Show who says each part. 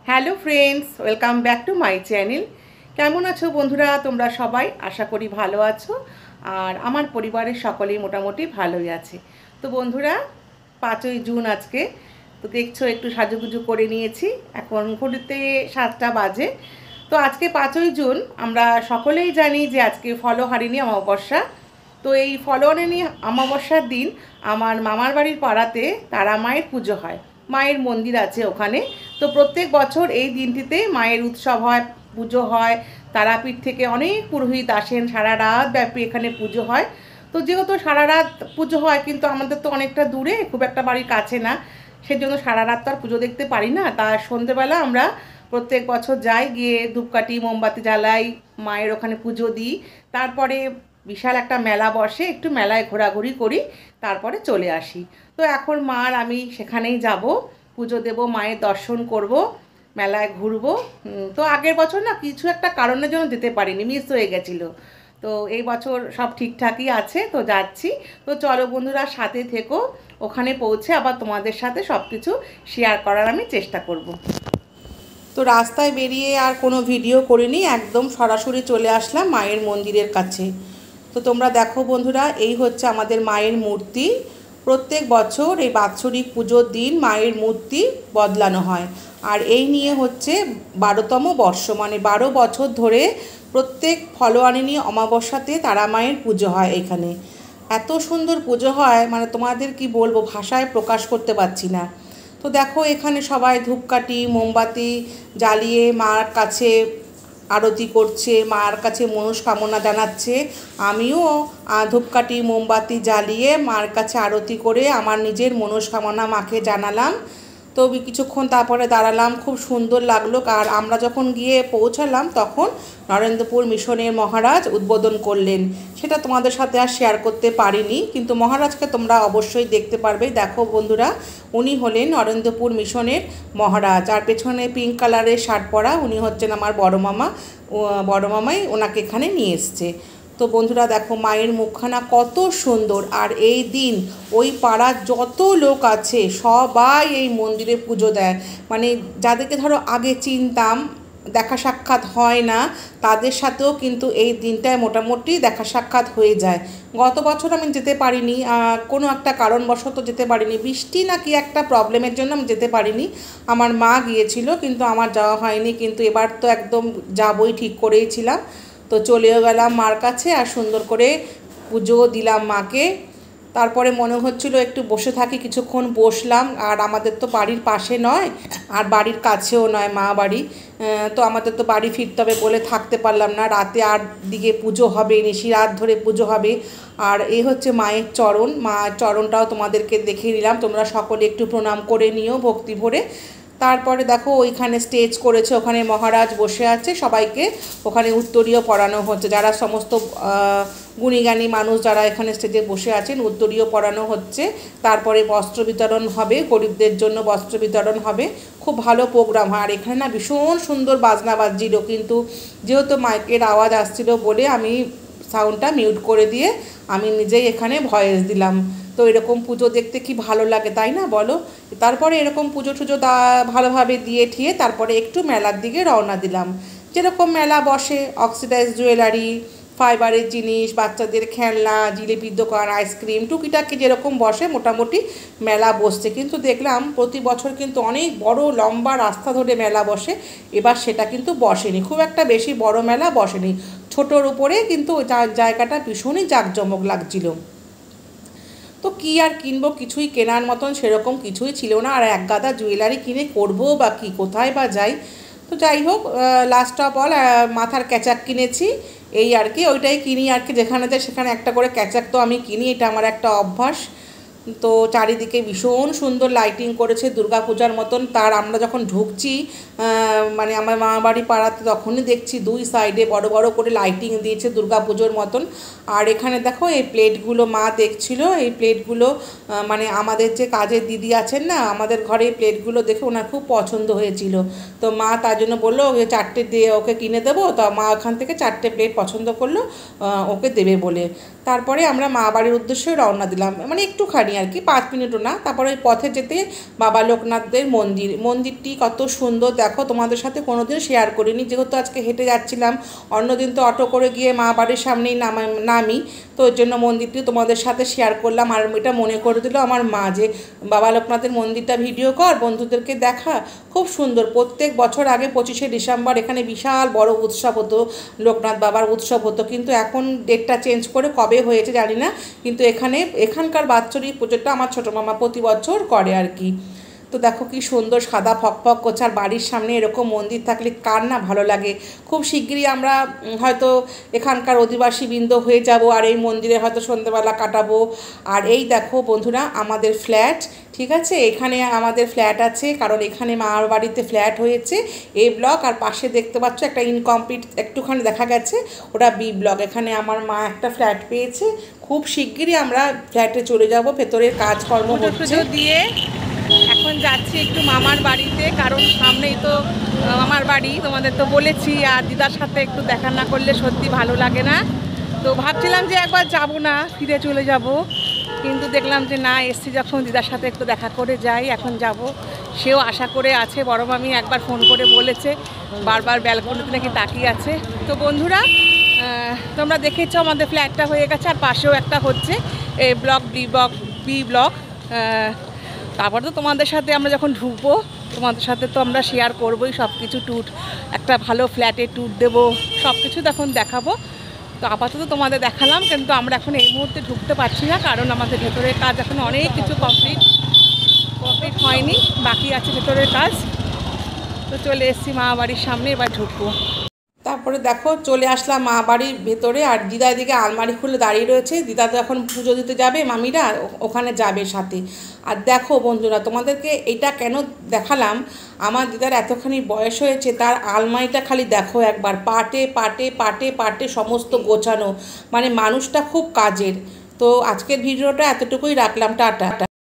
Speaker 1: Hello friends, welcome back to my channel. কেমন আছো বন্ধুরা? তোমরা সবাই আশা করি ভালো আছো। আর আমার পরিবারের সকলেই মোটামুটি ভালোই আছে। তো বন্ধুরা, 5ই জুন আজকে। তো দেখছো একটু সাজুগুজু করে নিয়েছি। এখন ঘড়িতে 7টা বাজে। তো আজকে 5ই জুন আমরা সকলেই জানি যে আজকে ফলহারিণী অমাবস্যা। তো এই ফলহারিণী অমাবস্যার দিন আমার মামার বাড়ির পাড়াতে তারা মায়ের পুজো হয়। মায়ের মন্দির আছে ওখানে। তো প্রত্যেক বছর এই দিনটিতে মায়ের উৎসব হয়, পুজো হয়। তারাপীঠ থেকে অনেক পুরোহিত আসেন, সারা রাত ব্যাপী এখানে পুজো হয়। তো যেহেতু সারা রাত পুজো হয়, কিন্তু আমাদের তো অনেকটা দূরে, খুব একটা বাড়ির কাছে না, সেজন্য সারা রাত তো আর পুজো দেখতে পারি না। তার সন্ধেবেলা আমরা প্রত্যেক বছর যাই, গিয়ে ধূপকাঠি মোমবাতি জ্বালাই, মায়ের ওখানে পুজো দিই। তারপরে বিশাল একটা মেলা বসে, একটু মেলায় ঘোরাঘুরি করি, তারপরে চলে আসি। তো এখন মা আর আমি সেখানেই যাব, পুজো দেব, মায়ের দর্শন করব, মেলায় ঘুরবো। তো আগের বছর না কিছু একটা কারণের জন্য যেতে পারিনি, মিস হয়ে গেছিলো। তো এই বছর সব ঠিকঠাকই আছে, তো যাচ্ছি। তো চলো বন্ধুরা, সাথে থেকো। ওখানে পৌঁছে আবার তোমাদের সাথে সব কিছু শেয়ার করার আমি চেষ্টা করব। তো রাস্তায় বেরিয়ে আর কোনো ভিডিও করিনি, একদম সরাসরি চলে আসলাম মায়ের মন্দিরের কাছে। তো তোমরা দেখো বন্ধুরা, এই হচ্ছে আমাদের মায়ের মূর্তি। প্রত্যেক বছর এই বাৎসরিক পুজোর দিন মায়ের মূর্তি বদলানো হয়। আর এই নিয়ে হচ্ছে 12তম বর্ষ, মানে 12 বছর ধরে প্রত্যেক ফলহারিণী অমাবস্যাতে তারা মায়ের পুজো হয় এখানে। এত সুন্দর পুজো হয়, মানে তোমাদের কি বলবো, ভাষায় প্রকাশ করতে পারছি না। তো দেখো এখানে সবাই ধূপকাঠি মোমবাতি জ্বালিয়ে মার কাছে আরতি করছে, মার কাছে মনস্কামনা জানাচ্ছে। আমিও ধূপকাঠি মোমবাতি জ্বালিয়ে মার কাছে আরতি করে আমার নিজের মনস্কামনা মাকে জানালাম। তো কিছুক্ষণ তারপরে দাঁড়ালাম, খুব সুন্দর লাগলো। আর আমরা যখন গিয়ে পৌঁছালাম তখন নরেন্দ্রপুর মিশনের মহারাজ উদ্বোধন করলেন। সেটা তোমাদের সাথে আর শেয়ার করতে পারিনি, কিন্তু মহারাজকে তোমরা অবশ্যই দেখতে পারবে। দেখো বন্ধুরা, উনি হলেন নরেন্দ্রপুর মিশনের মহারাজ। আর পেছনে পিঙ্ক কালারের শার্ট পরা উনি হচ্ছেন আমার বড় মামা। বড় মামাই ওনাকে এখানে নিয়ে এসছে। তো বন্ধুরা দেখো মায়ের মুখখানা কত সুন্দর। আর এই দিন ওই পাড়ার যত লোক আছে সবাই এই মন্দিরে পুজো দেয়। মানে যাদেরকে ধরো আগে চিনতাম, দেখা সাক্ষাৎ হয় না, তাদের সাথেও কিন্তু এই দিনটায় মোটামুটি দেখা সাক্ষাৎ হয়ে যায়। গত বছর আমি যেতে পারিনি, কোনো একটা কারণবশত যেতে পারিনি, বৃষ্টি নাকি একটা প্রবলেমের জন্য আমি যেতে পারিনি। আমার মা গিয়েছিল, কিন্তু আমার যাওয়া হয়নি। কিন্তু এবার তো একদম যাবই ঠিক করেইছিলাম। তো চলেও গেলাম মার কাছে, আর সুন্দর করে পুজো দিলাম মাকে। তারপরে মনে হচ্ছিল একটু বসে থাকি, কিছুক্ষণ বসলাম। আর আমাদের তো বাড়ির পাশে নয়, আর বাড়ির কাছেও নয় মা বাড়ি। তো আমাদের তো বাড়ি ফিরতে হবে বলে থাকতে পারলাম না। রাতে 8 দিকে পুজো হবে, নিশি রাত ধরে পুজো হবে। আর এই হচ্ছে মায়ের চরণ, মায়ের চরণটাও তোমাদেরকে দেখিয়ে নিলাম। তোমরা সকলে একটু প্রণাম করে নিও ভক্তি ভরে। তারপরে দেখো ওইখানে স্টেজ করেছে, ওখানে মহারাজ বসে আছে, সবাইকে ওখানে উত্তরীয় পরানো হচ্ছে। যারা সমস্ত গুণীজ্ঞানী মানুষ যারা এখানে স্টেজে বসে আছেন, উত্তরীয় পরানো হচ্ছে। তারপরে বস্ত্র বিতরণ হবে, গরিবদের জন্য বস্ত্র বিতরণ হবে। খুব ভালো প্রোগ্রাম হয়। আর এখানে না ভীষণ সুন্দর বাজনা বাজছিল, কিন্তু যেহেতু মাইকের আওয়াজ আসছিল বলে আমি সাউন্ডটা মিউট করে দিয়ে আমি নিজেই এখানে ভয়েস দিলাম। তো এরকম পুজো দেখতে কি ভালো লাগে, তাই না বলো? তারপরে এরকম পুজো টুজো ভালোভাবে দিয়ে ঠিয়ে তারপরে একটু মেলার দিকে রওনা দিলাম। যেরকম মেলা বসে, অক্সিডাইজ জুয়েলারি, ফাইবারের জিনিস, বাচ্চাদের খেলনা, জিলিপির দোকান, আইসক্রিম, টুকিটাকি যেরকম বসে মোটামুটি মেলা বসছে। কিন্তু দেখলাম প্রতি বছর কিন্তু অনেক বড় লম্বা রাস্তা ধরে মেলা বসে, এবার সেটা কিন্তু বসেনি, খুব একটা বেশি বড় মেলা বসেনি, ছোটোর উপরে। কিন্তু জায়গাটা ভীষণই জাঁকজমক লাগছিল। তো কী আর কিনবো, কিছুই কেনার মতন সেরকম কিছুই ছিল না। আর এক গাদা জুয়েলারি কিনে করবো বা কি, কোথায় বা যাই। তো যাই হোক, লাস্ট অফ অল মাথার ক্যাচাক কিনেছি, এই আর কি। ওইটাই কিনি আর কি, যেখানে যাই সেখানে একটা করে ক্যাচাক তো আমি কিনি, এটা আমার একটা অভ্যাস। তো চারিদিকে ভীষণ সুন্দর লাইটিং করেছে, দুর্গাপূজার মতন। তার আমরা যখন ঢুকছি, মানে আমার মা বাড়ি পাড়াতে, তখনই দেখছি দুই সাইডে বড় বড় করে লাইটিং দিয়েছে দুর্গাপুজোর মতন। আর এখানে দেখো এই প্লেটগুলো মা দেখছিল, এই প্লেটগুলো মানে আমাদের যে কাজের দিদি আছেন না, আমাদের ঘরে এই প্লেটগুলো দেখে ওনার খুব পছন্দ হয়েছিল। তো মা তার জন্য বললো ওকে 4টে দিয়ে ওকে কিনে দেবো। তো মা ওখান থেকে 4টে প্লেট পছন্দ করলো ওকে দেবে বলে। তারপরে আমরা মা বাড়ির উদ্দেশ্যে রওনা দিলাম, মানে একটুখানি আর কি, 5 মিনিটও না। তারপরে ওই পথে যেতে বাবা লোকনাথদের মন্দিরটি কত সুন্দর দেখো, তোমাদের সাথে কোনোদিন শেয়ার করিনি, যেহেতু আজকে হেঁটে যাচ্ছিলাম, অন্যদিন তো অটো করে গিয়ে মা বাড়ির সামনেই নামি, তো ওই জন্য মন্দিরটি তোমাদের সাথে শেয়ার করলাম। আর এটা মনে করে দিল আমার মা যে বাবা লোকনাথের মন্দিরটা ভিডিও কর, বন্ধুদেরকে দেখা, খুব সুন্দর। প্রত্যেক বছর আগে 25শে ডিসেম্বর এখানে বিশাল বড় উৎসব হতো, লোকনাথ বাবার উৎসব হতো, কিন্তু এখন ডেটটা চেঞ্জ করে কবে হয়েছে জানি না, কিন্তু এখানকার বাৎসরিক পুজোটা আমার ছোটো মামা প্রতি বছর করে আর কি। তো দেখো কি সুন্দর সাদা ফকফক করছে, আর বাড়ির সামনে এরকম মন্দির থাকলে কার না ভালো লাগে। খুব শিগগিরই আমরা হয়তো এখানকার অধিবাসী বৃন্দ হয়ে যাব, আর এই মন্দিরে হয়তো সন্ধ্যেবেলা কাটাবো। আর এই দেখো বন্ধুরা আমাদের ফ্ল্যাট, ঠিক আছে, এখানে আমাদের ফ্ল্যাট আছে, কারণ এখানে মার বাড়িতে ফ্ল্যাট হয়েছে এ ব্লক, আর পাশে দেখতে পাচ্ছ একটা ইনকমপ্লিট একটুখানি দেখা গেছে, ওটা বি ব্লক। এখানে আমার মা একটা ফ্ল্যাট পেয়েছে, খুব শিগগিরই আমরা ফ্ল্যাটে চলে যাব, ভেতরের কাজকর্ম হচ্ছে দিয়ে। এখন যাচ্ছি একটু মামার বাড়িতে, কারণ সামনেই তো মামার বাড়ি, তোমাদের তো বলেছি, আর দিদার সাথে একটু দেখা না করলে সত্যি ভালো লাগে না। তো ভাবছিলাম যে একবার যাব না, ফিরে চলে যাব, কিন্তু দেখলাম যে না, এসছি যখন দিদার সাথে একটু দেখা করে যাই, এখন যাব। সেও আশা করে আছে, বড় মামি একবার ফোন করে বলেছে, বারবার ব্যালকনিতে নাকি তাকিয়ে আছে। তো বন্ধুরা তোমরা দেখেছো আমাদের ফ্ল্যাটটা হয়ে গেছে, আর পাশেও একটা হচ্ছে এ ব্লক বি ব্লক। তারপর তো তোমাদের সাথে আমরা যখন ঢুকবো, তোমাদের সাথে তো আমরা শেয়ার করবোই সব কিছু, ট্যুর, একটা ভালো ফ্ল্যাটে ট্যুর দেবো, সব কিছু তখন দেখাবো। তো আপাতত তোমাদের দেখালাম, কিন্তু আমরা এখন এই মুহূর্তে ঢুকতে পারছি না, কারণ আমাদের ভেতরের কাজ এখন অনেক কিছু কমপ্লিট হয়নি, বাকি আছে ভেতরের কাজ। তো চলে এসেছি মা বাড়ির সামনে, এবার ঢুকবো। তারপরে দেখো চলে আসলাম মা বাড়ির ভেতরে, আর দিদা এদিকে আলমারি খুলে দাঁড়িয়ে রয়েছে। দিদা তো এখন পুজো দিতে যাবে, মামিরা ওখানে যাবে সাথে। আর দেখো বন্ধুরা তোমাদেরকে এটা কেন দেখালাম, আমার দিদার এতখানি বয়স হয়েছে, তার আলমারিটা খালি দেখো একবার, পাটে পাটে পাটে পাটে সমস্ত গোছানো, মানে মানুষটা খুব কাজের। তো আজকের ভিডিওটা এতটুকুই রাখলাম, টাটা।